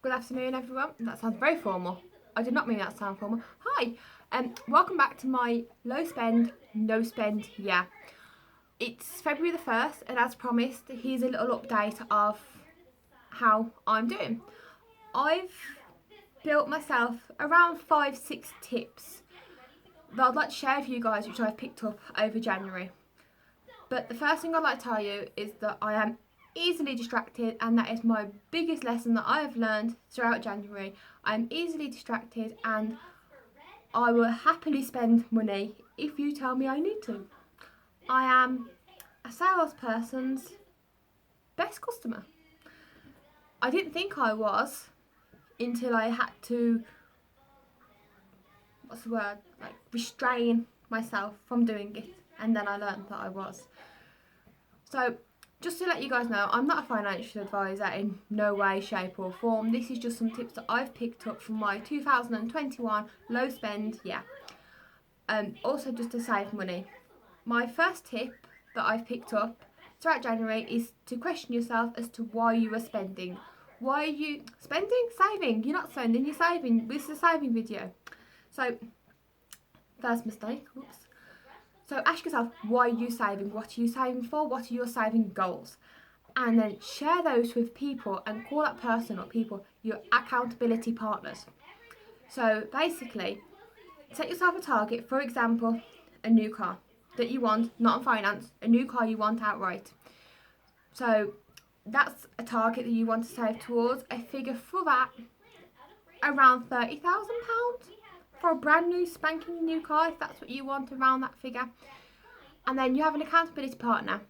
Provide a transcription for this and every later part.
Good afternoon, everyone. That sounds very formal. I did not mean that to sound formal. Hi, welcome back to my low spend, no spend year. It's February the 1st, and as promised, here's a little update of how I'm doing. I've built myself around 5-6 tips that I'd like to share with you guys, which I've picked up over January. But the first thing I'd like to tell you is that I am easily distracted, and that is my biggest lesson that I have learned throughout January. I am easily distracted, and I will happily spend money if you tell me I need to. I am a salesperson's best customer. I didn't think I was until I had to, restrain myself from doing it, and then I learned that I was. So, just to let you guys know, I'm not a financial advisor in no way, shape or form. This is just some tips that I've picked up from my 2021 low spend year. Also just to save money. My first tip that I've picked up throughout January is to question yourself as to why you are spending. Why are you spending? Saving. You're not spending, you're saving. This is a saving video. So, first mistake. Oops. So ask yourself, why are you saving? What are you saving for? What are your saving goals? And then share those with people and call that person or people your accountability partners. So basically, set yourself a target, for example, a new car that you want, not on finance, a new car you want outright. So that's a target that you want to save towards. A figure for that, around £30,000 for a brand new spanking new car, if that's what you want, around that figure. And then you have an accountability partner.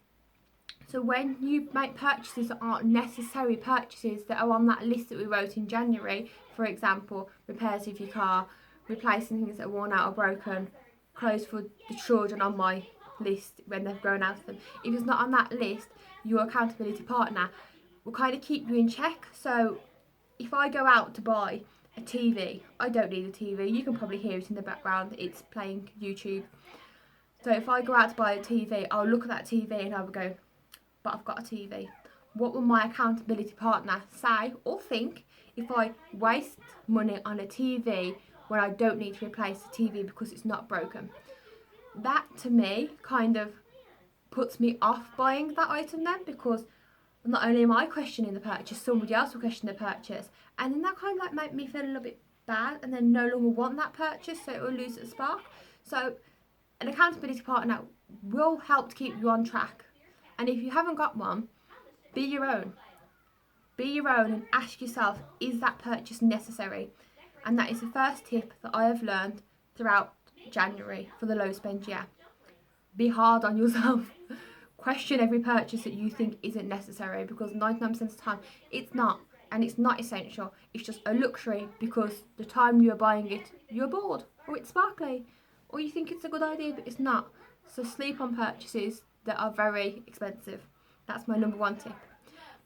So when you make purchases that aren't necessary purchases that are on that list that we wrote in January, for example, repairs of your car, replacing things that are worn out or broken, clothes for the children on my list when they've grown out of them. If it's not on that list, your accountability partner will kind of keep you in check. So if I go out to buy a TV, I don't need a TV. You can probably hear it in the background. It's playing YouTube. So if I go out to buy a TV, I'll look at that TV and I'll go, but I've got a TV. What will my accountability partner say or think if I waste money on a TV when I don't need to replace the TV because it's not broken? That to me kind of puts me off buying that item then, because not only am I questioning the purchase, somebody else will question the purchase, and then that kind of make me feel a little bit bad and then no longer want that purchase, so it will lose its spark. So an accountability partner will help to keep you on track. And if you haven't got one, be your own. Be your own and ask yourself, is that purchase necessary? And that is the first tip that I have learned throughout January for the low spend year. Be hard on yourself. Question every purchase that you think isn't necessary, because 99% of the time it's not, and it's not essential. It's just a luxury because the time you're buying it, you're bored, or it's sparkly, or you think it's a good idea but it's not. So sleep on purchases that are very expensive. That's my number one tip.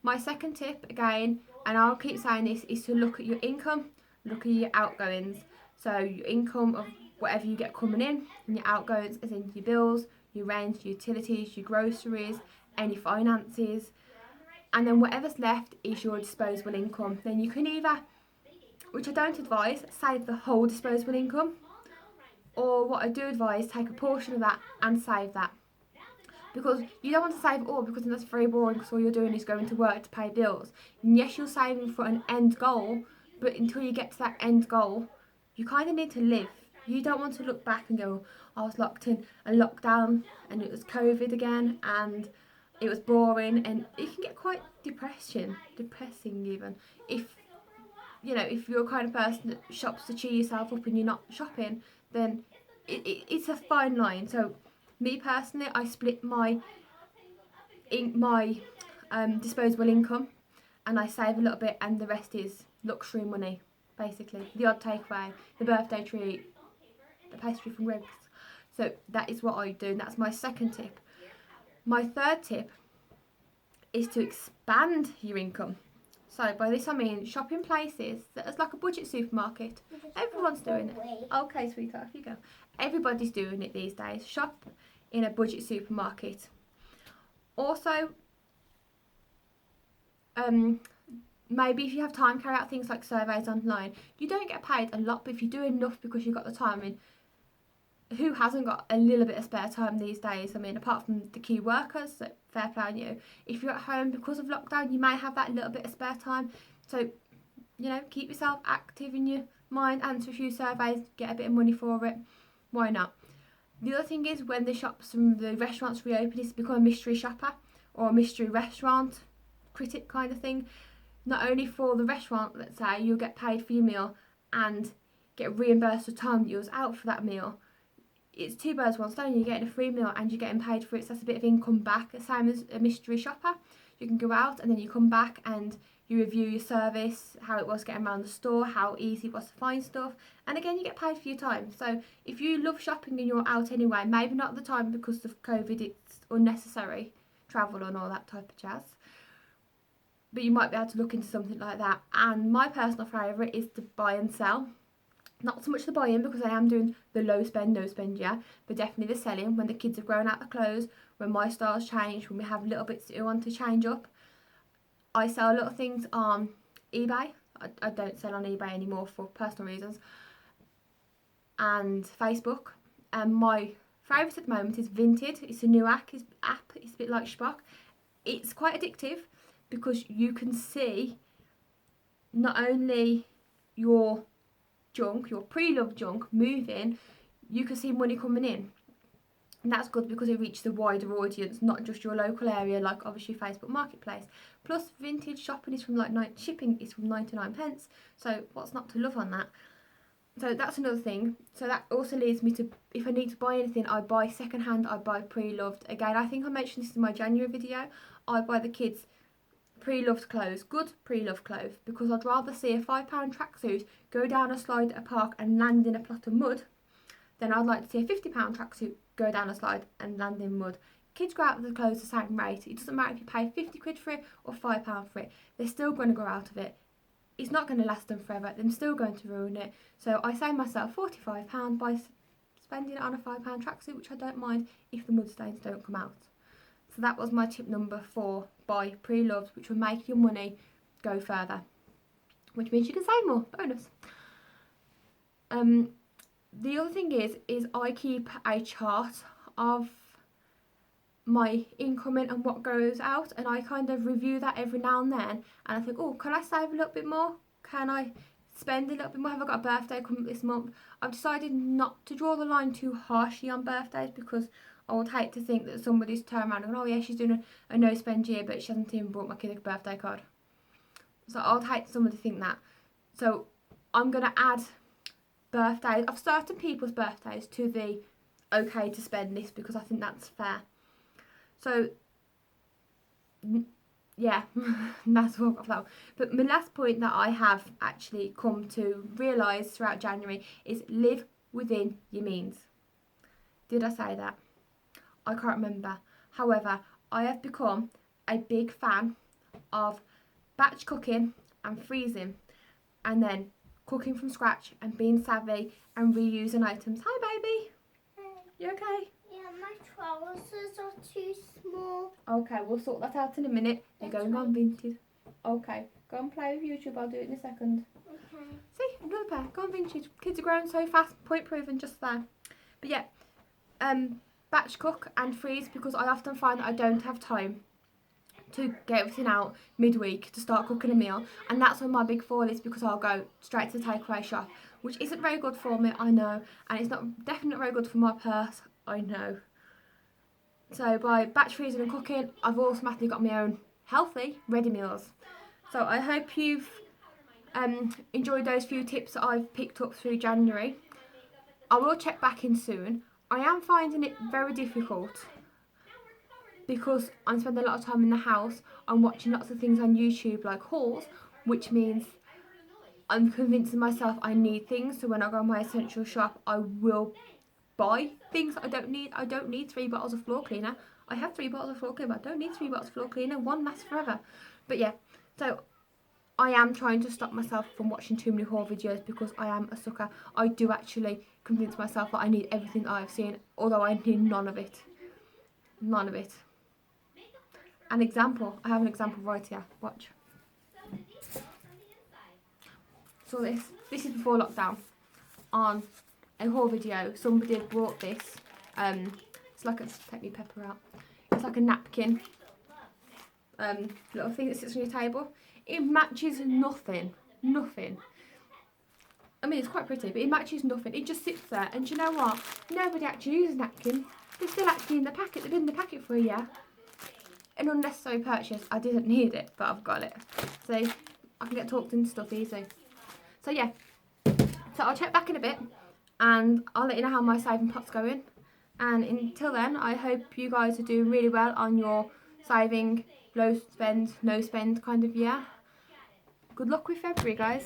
My second tip, again, and I'll keep saying this, is to look at your income, look at your outgoings. So your income of whatever you get coming in, and your outgoings as in your bills, your rent, your utilities, your groceries, any finances, and then whatever's left is your disposable income. Then you can either, which I don't advise, save the whole disposable income, or what I do advise, take a portion of that and save that. Because you don't want to save it all, because that's very boring, because all you're doing is going to work to pay bills. And yes, you're saving for an end goal, but until you get to that end goal, you kind of need to live. You don't want to look back and go, I was locked in a lockdown and it was COVID again and it was boring, and it can get quite depressing even. If you're a kind of person that shops to cheer yourself up and you're not shopping, then it's a fine line. So me personally, I split my disposable income, and I save a little bit, and the rest is luxury money, basically. The odd takeaway, the birthday treat, the pastry from Greggs. So that is what I do, and that's my second tip. My third tip is to expand your income. So by this I mean shopping places that is like a budget supermarket. Everyone's doing it. Okay, sweetheart, off you go. Everybody's doing it these days. Shop in a budget supermarket. Also, maybe if you have time, carry out things like surveys online. You don't get paid a lot, but if you do enough because you've got the time, I mean, who hasn't got a little bit of spare time these days? I mean, apart from the key workers, so fair play on you. If you're at home because of lockdown, you may have that little bit of spare time. So, you know, keep yourself active in your mind, answer a few surveys, get a bit of money for it. Why not? The other thing is, when the shops and the restaurants reopen, is to become a mystery shopper or a mystery restaurant critic kind of thing. Not only for the restaurant, let's say, you'll get paid for your meal and get reimbursed the time that you was out for that meal. It's two birds, one stone. You're getting a free meal and you're getting paid for it, so that's a bit of income back. The same as a mystery shopper. You can go out and then you come back and you review your service, how it was getting around the store, how easy it was to find stuff, and again you get paid for your time. So if you love shopping and you're out anyway, maybe not at the time because of COVID, it's unnecessary travel and all that type of jazz, but you might be able to look into something like that. And my personal favourite is to buy and sell. Not so much the buying, because I am doing the low spend, no spend, yeah, but definitely the selling. When the kids have grown out the clothes, when my styles change, when we have little bits that we want to change up, I sell a lot of things on eBay. I don't sell on eBay anymore for personal reasons. And Facebook. And my favourite at the moment is Vinted. It's a new app. It's a bit like Spock. It's quite addictive because you can see not only your junk, your pre-loved junk moving, you can see money coming in. And that's good because it reaches a wider audience, not just your local area, like obviously Facebook Marketplace. Plus, vintage shopping is from shipping is from 99 pence. So what's not to love on that? So that's another thing. So that also leads me to, if I need to buy anything, I buy secondhand, I buy pre-loved. Again, I think I mentioned this in my January video. I buy the kids pre-loved clothes, good pre-loved clothes, because I'd rather see a £5 tracksuit go down a slide at a park and land in a plot of mud than I'd like to see a £50 tracksuit go down a slide and land in mud. Kids grow out of the clothes the same rate. It doesn't matter if you pay 50 quid for it or £5 for it. They're still going to grow out of it. It's not going to last them forever. They're still going to ruin it. So I save myself £45 by spending it on a £5 tracksuit, which I don't mind if the mud stains don't come out. So that was my tip number 4. Buy pre-loved, which will make your money go further, which means you can save more. Bonus. The other thing is I keep a chart of my incoming and what goes out, and I kind of review that every now and then, and I think, oh, can I save a little bit more? Can I spend a little bit more? Have I got a birthday coming this month? I've decided not to draw the line too harshly on birthdays, because I would hate to think that somebody's turned around and, oh yeah, she's doing a no spend year, but she hasn't even bought my kid a birthday card. So I would hate somebody to think that. So I'm going to add birthdays of certain people's birthdays to the okay to spend list, because I think that's fair. So yeah, that's all I've got for that. But my last point that I have actually come to realise throughout January is live within your means. Did I say that? I can't remember. However, I have become a big fan of batch cooking and freezing, and then cooking from scratch and being savvy and reusing items. Hi, baby. Hey. You okay? Yeah, my trousers are too small. Okay, we'll sort that out in a minute. They're going on Vinted. Okay, go and play with YouTube. I'll do it in a second. Okay. See, another pair. Go on Vinted. Kids are growing so fast. Point proven, just there. But yeah, batch cook and freeze, because I often find that I don't have time to get everything out midweek to start cooking a meal, and that's when my big fall is, because I'll go straight to the takeaway shop, which isn't very good for me, I know, and it's not definitely very good for my purse, I know. So by batch freezing and cooking, I've automatically got my own healthy ready meals. So I hope you've enjoyed those few tips that I've picked up through January. I will check back in soon. I am finding it very difficult because I'm spending a lot of time in the house. I'm watching lots of things on YouTube like hauls, which means I'm convincing myself I need things. So when I go on my essential shop, I will buy things I don't need. I don't need 3 bottles of floor cleaner. I have 3 bottles of floor cleaner, but I don't need 3 bottles of floor cleaner. One lasts forever. But yeah, so I am trying to stop myself from watching too many haul videos, because I am a sucker. I do actually convince myself that I need everything that I've seen, although I need none of it. None of it. An example. I have an example right here. Watch. saw this. This is before lockdown. On a haul video, somebody had brought this. It's like take me pepper out. It's like a napkin. Little thing that sits on your table. It matches nothing. Nothing. I mean, it's quite pretty, but it matches nothing. It just sits there. And do you know what? Nobody actually uses napkins. They're still actually in the packet. They've been in the packet for a year. An unnecessary purchase. I didn't need it, but I've got it. So I can get talked into stuff easy. So yeah. So I'll check back in a bit. And I'll let you know how my saving pot's going. And until then, I hope you guys are doing really well on your saving, low spend, no spend kind of year. Good luck with February, guys.